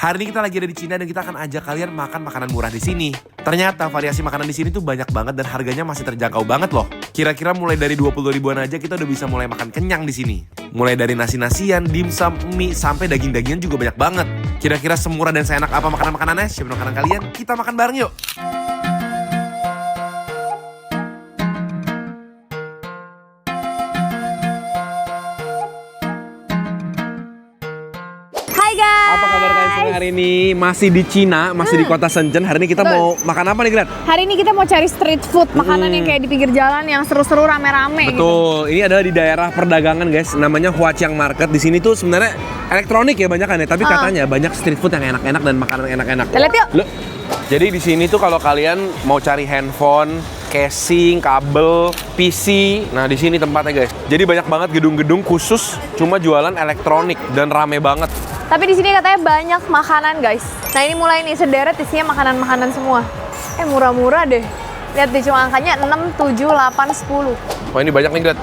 Hari ini kita lagi ada di Cina dan kita akan ajak kalian makan makanan murah di sini. Ternyata variasi makanan di sini tuh banyak banget dan harganya masih terjangkau banget loh. Kira-kira mulai dari 20 ribuan aja kita udah bisa mulai makan kenyang di sini. Mulai dari nasi-nasian, dimsum, mie, sampai daging-dagingan juga banyak banget. Kira-kira semurah dan seenak apa makanan-makanannya? Siapa makanan kalian? Kita makan bareng yuk! Hai guys. Apa kabar kalian semua hari ini? Masih di Cina, masih di kota Shenzhen. Hari ini kita mau makan apa nih, Grat? Hari ini kita mau cari street food, makanan yang kayak di pinggir jalan yang seru-seru rame-rame gitu. Betul, ini adalah di daerah perdagangan guys, namanya Huaqiang Market. Di sini tuh sebenarnya elektronik ya banyak kan ya, tapi katanya banyak street food yang enak-enak dan makanan enak-enak. Kita lihat yuk. Loh, jadi di sini tuh kalau kalian mau cari handphone, casing, kabel, PC, nah di sini tempatnya guys. Jadi banyak banget gedung-gedung khusus cuma jualan elektronik dan rame banget. Tapi di sini katanya banyak makanan guys. Nah ini mulai nih sederet isinya makanan-makanan semua. Murah-murah deh. Lihat deh cuma angkanya 6, 7, 8, 10. Wah ini banyak nih Grat.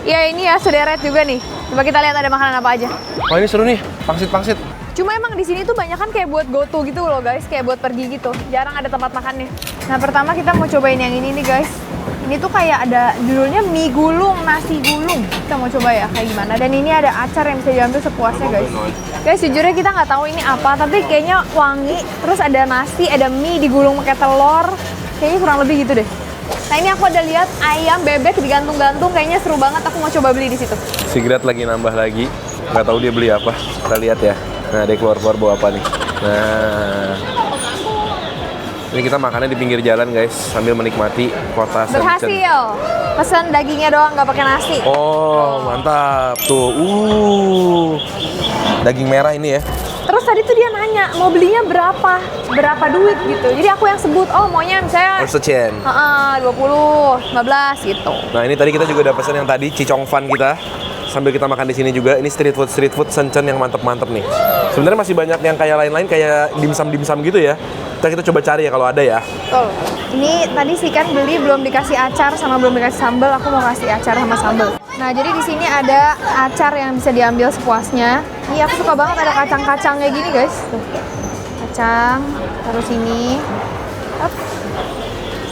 Iya ini ya sederet juga nih. Coba kita lihat ada makanan apa aja. Wah ini seru nih, pangsit-pangsit. Cuma emang di sini tuh banyak kan kayak buat go to gitu loh guys, kayak buat pergi gitu. Jarang ada tempat makannya. Nah pertama kita mau cobain yang ini nih guys. Ini tuh kayak ada judulnya mie gulung, nasi gulung. Kita mau coba ya kayak gimana. Dan ini ada acar yang bisa diambil sepuasnya guys. Guys jujurnya kita nggak tahu ini apa, tapi kayaknya wangi. Terus ada nasi, ada mie digulung pakai telur. Kayaknya kurang lebih gitu deh. Nah ini aku ada lihat ayam bebek digantung-gantung, kayaknya seru banget. Aku mau coba beli di situ. Si Grat lagi nambah lagi, nggak tahu dia beli apa. Kita lihat ya. Nah dia keluar-keluar bawa apa nih. Nah ini kita makannya di pinggir jalan guys, sambil menikmati kota Shenzhen. Berhasil. Pesan dagingnya doang, nggak pakai nasi. Oh mantap tuh. Daging merah ini ya. Terus tadi tuh dia nanya mau belinya berapa duit gitu. Jadi aku yang sebut, oh maunya misalnya 20, 15 gitu. Nah ini tadi kita juga udah pesan yang tadi Cicong Fan kita. Sambil kita makan di sini juga, ini street food Shenzhen yang mantep-mantep nih. Sebenarnya masih banyak yang kayak lain-lain kayak dimsum gitu ya. Kita coba cari ya kalau ada ya. Betul. Ini tadi sih kan beli belum dikasih acar sama belum dikasih sambal. Aku mau kasih acar sama sambal. Nah jadi di sini ada acar yang bisa diambil sepuasnya. Ini aku suka banget ada kacang-kacangnya gini guys. Tuh. Kacang, terus ini. Up.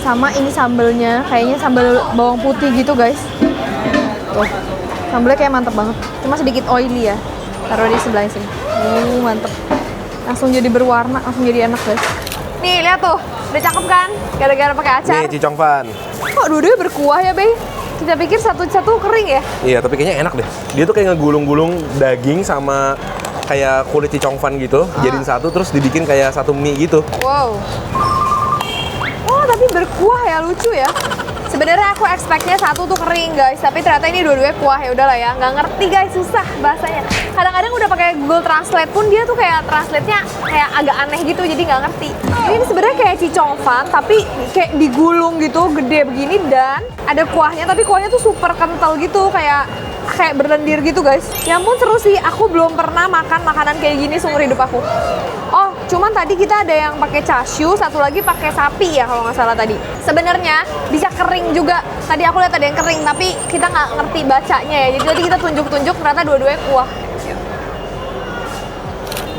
Sama ini sambelnya, kayaknya sambal bawang putih gitu guys. Tuh. Sambalnya kayak mantep banget, cuma sedikit oily ya. Taruh di sebelah sini. Mantep. Langsung jadi berwarna, langsung jadi enak guys. Nih lihat tuh, udah cakep kan? Gara-gara pakai acar. Nih Cicong Fan. Kok dua-duanya berkuah ya, Bey? Kita pikir satu-satu kering ya? Iya, tapi kayaknya enak deh. Dia tuh kayak ngegulung-gulung daging sama kayak kulit Cicong Fan gitu, jadiin satu terus dibikin kayak satu mie gitu. Wow. Oh, tapi berkuah ya, lucu ya. Sebenarnya aku expect-nya satu tuh kering guys, tapi ternyata ini dua-duanya kuah. Ya udahlah ya, nggak ngerti guys, susah bahasanya. Kadang-kadang udah pakai Google Translate pun dia tuh kayak translate-nya kayak agak aneh gitu, jadi nggak ngerti. Ini sebenarnya kayak Cicong Fan, tapi kayak digulung gitu, gede begini dan ada kuahnya, tapi kuahnya tuh super kental gitu, kayak berlendir gitu guys. Ya ampun seru sih, aku belum pernah makan makanan kayak gini seumur hidup aku. Oh, cuman tadi kita ada yang pakai chashu, satu lagi pakai sapi ya kalau nggak salah tadi. Sebenarnya bisa kering juga. Tadi aku lihat ada yang kering, tapi kita nggak ngerti bacanya ya. Jadi tadi kita tunjuk-tunjuk, ternyata dua-duanya kuah.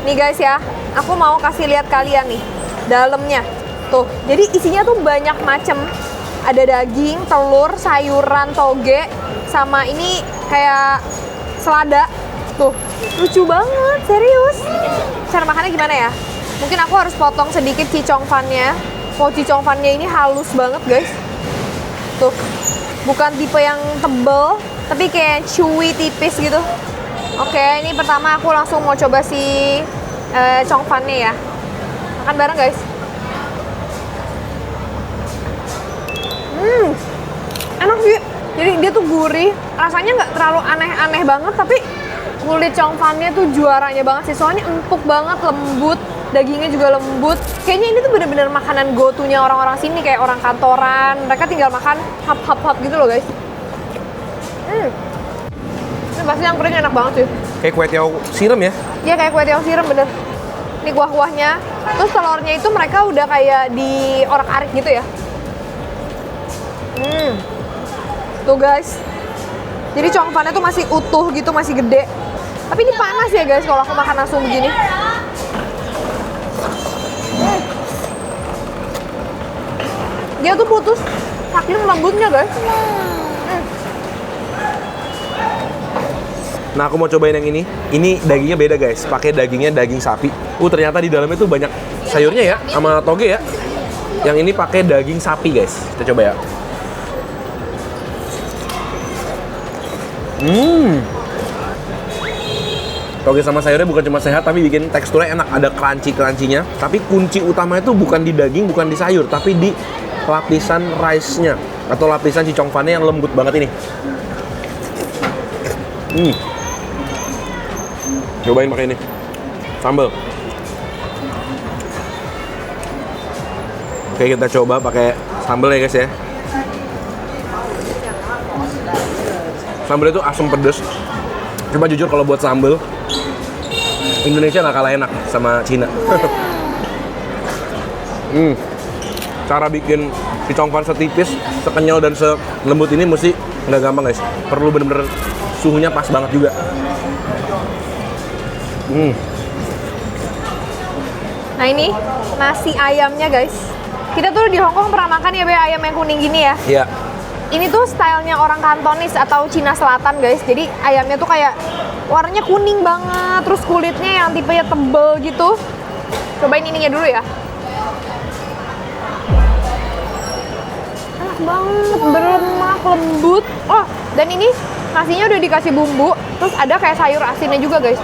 Nih guys ya, aku mau kasih lihat kalian nih dalamnya. Tuh, jadi isinya tuh banyak macem. Ada daging, telur, sayuran, toge, sama ini kayak selada. Tuh, lucu banget, serius. Cara makannya gimana ya? Mungkin aku harus potong sedikit Cicong Fan-nya. Oh, Cicong Fan-nya ini halus banget, guys. Tuh, bukan tipe yang tebel, tapi kayak chewy tipis gitu. Oke, ini pertama aku langsung mau coba si Cong Fan-nya ya. Makan bareng, guys. Enak sih. Jadi dia tuh gurih, rasanya nggak terlalu aneh-aneh banget, tapi kulit Cong Fan-nya tuh juaranya banget sih. Soalnya empuk banget, lembut, dagingnya juga lembut. Kayaknya ini tuh bener-bener makanan go-to-nya orang-orang sini, kayak orang kantoran. Mereka tinggal makan hap-hap-hap gitu loh guys. Ini pasti yang kering enak banget sih. Kayak kue tiaw siram ya? Iya kayak kue tiaw siram bener. Ini kuah-kuahnya. Terus telurnya itu mereka udah kayak di orak-arik gitu ya. Tuh guys. Jadi Cong Fan-nya tuh masih utuh gitu, masih gede. Tapi ini panas ya guys kalau aku makan langsung begini. Dia tuh putus saking lembutnya guys. Nah, aku mau cobain yang ini. Ini dagingnya beda guys. Pakai dagingnya daging sapi. Ternyata di dalamnya tuh banyak sayurnya ya, sama toge ya. Yang ini pakai daging sapi guys. Kita coba ya. Toge sama sayurnya bukan cuma sehat, tapi bikin teksturnya enak. Ada crunchy-crunchy-nya. Tapi kunci utamanya tuh bukan di daging, bukan di sayur, tapi di lapisan rice-nya. Atau lapisan cicongfannya yang lembut banget ini. Cobain pakai ini. Sambal. Oke, kita coba pakai sambal ya guys ya. Sambal itu asam pedes. Cuma jujur kalau buat sambal, Indonesia nggak kalah enak sama Cina. Cara bikin cicongfan setipis, sekenyal dan selembut ini mesti nggak gampang guys. Perlu bener-bener suhunya pas banget juga. Nah ini nasi ayamnya guys. Kita tuh di Hongkong pernah makan ya Be, ayam yang kuning gini ya. Iya. Ini tuh stylenya orang Kantonis atau Cina Selatan guys. Jadi ayamnya tuh kayak warnanya kuning banget, terus kulitnya yang tipenya tebel gitu. Cobain ininya dulu ya. Enak banget, berlemak, lembut. Oh, dan ini nasinya udah dikasih bumbu, terus ada kayak sayur asinnya juga guys.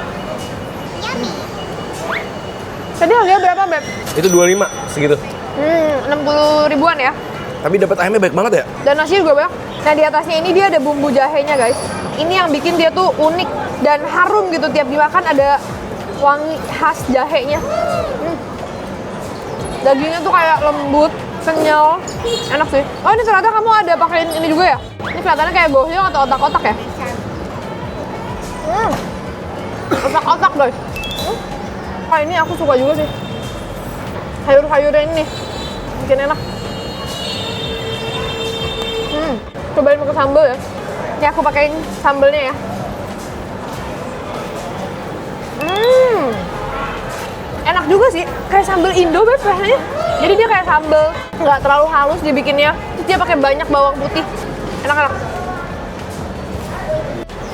Tadi harganya berapa Beb? Itu 25 segitu. 60 ribuan ya. Tapi dapat ayamnya baik banget ya. Dan nasinya juga banyak. Nah di atasnya ini dia ada bumbu jahenya guys. Ini yang bikin dia tuh unik dan harum gitu. Tiap dimakan ada wangi khas jahenya. Dagingnya tuh kayak lembut, kenyal, enak sih. Oh ini ternyata kamu ada pakein ini juga ya? Ini kelihatannya kayak gohyong atau otak-otak ya? Otak-otak guys. Wah ini aku suka juga sih. Sayur-sayurnya ini bikin enak. Cobain pakai sambal ya. Ini aku pakein sambalnya ya. Enak juga sih. Kayak sambal Indo Beb rasanya. Jadi dia kayak sambal nggak terlalu halus dibikinnya. Terus dia pakai banyak bawang putih. Enak-enak.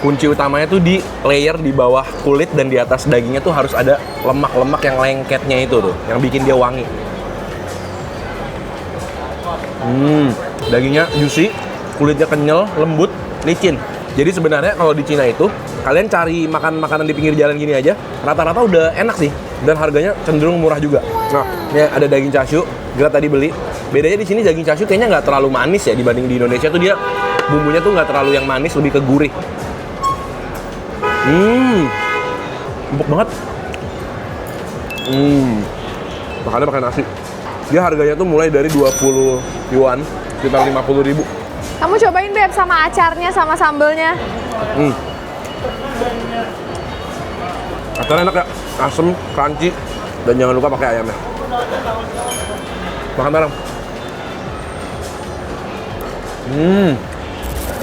Kunci utamanya tuh di layer di bawah kulit dan di atas dagingnya tuh harus ada lemak-lemak yang lengketnya itu tuh, yang bikin dia wangi. Dagingnya juicy, kulitnya kenyal, lembut, licin. Jadi sebenarnya kalau di Cina itu, kalian cari makan makanan di pinggir jalan gini aja, rata-rata udah enak sih. Dan harganya cenderung murah juga. Nah, ini ada daging chashu, Gira tadi beli. Bedanya di sini daging chashu kayaknya nggak terlalu manis ya dibanding di Indonesia tuh dia bumbunya tuh nggak terlalu yang manis, lebih ke gurih. Empuk banget. Makannya pakai nasi. Dia harganya tuh mulai dari 20 yuan, sekitar 50 ribu. Kamu cobain Beb sama acarnya sama sambelnya. Acarnya enak ya, asem, crunchy, dan jangan lupa pakai ayamnya. Makan bareng.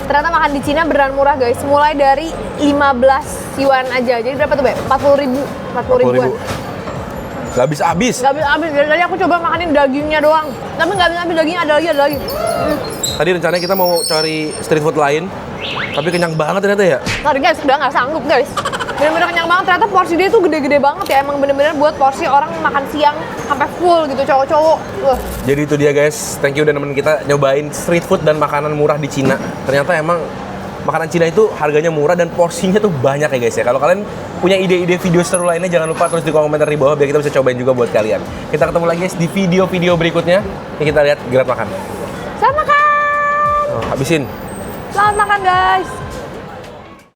Ternyata makan di Cina beneran murah guys. Mulai dari 15 yuan aja. Jadi berapa tuh Beb? 40 ribu. 40 ribuan. Gak habis-habis. Gak habis-habis. Dari tadi aku coba makanin dagingnya doang. Tapi gak habis-habis dagingnya, ada lagi. Tadi rencananya kita mau cari street food lain, tapi kenyang banget ternyata ya. Sorry guys, udah gak sanggup guys. Bener-bener kenyang banget. Ternyata porsi dia tuh gede-gede banget ya. Emang bener-bener buat porsi orang makan siang sampai full gitu, cowok-cowok. Jadi itu dia guys, thank you udah nemenin kita nyobain street food dan makanan murah di Cina. Ternyata emang makanan Cina itu harganya murah dan porsinya tuh banyak ya guys ya. Kalau kalian punya ide-ide video seru lainnya, jangan lupa tulis di kolom komentar di bawah biar kita bisa cobain juga buat kalian. Kita ketemu lagi guys di video-video berikutnya. Ini kita lihat Gira makan. Selamat makan! Habisin. Selamat makan guys!